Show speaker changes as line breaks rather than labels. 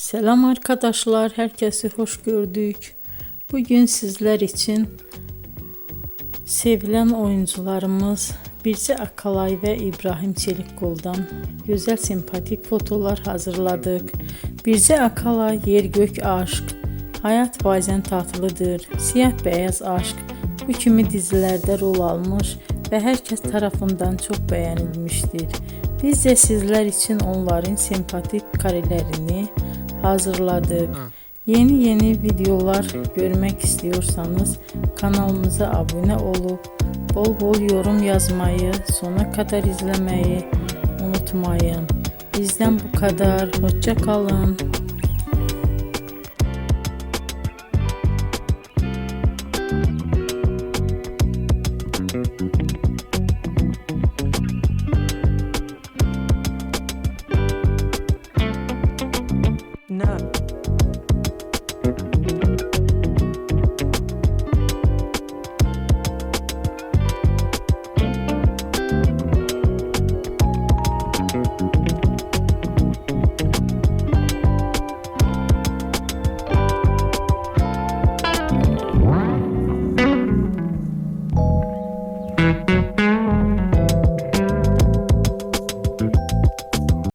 Selam arkadaşlar, herkesi hoş gördük. Bugün sizler için sevilen oyuncularımız Birce Akalay ve İbrahim Çelikkol'dan güzel sempatik fotolar hazırladık. Birce Akalay yer gök aşk, hayat bazen tatlıdır, siyah beyaz aşk bu kimi dizilerde rol almış ve herkes tarafından çok beğenilmiştir. Biz de sizler için onların sempatik karelerini hazırladık. Yeni videolar görmek istiyorsanız kanalımıza abone olup bol bol yorum yazmayı, sona kadar izlemeyi unutmayın. Bizden bu kadar. Hoşça kalın.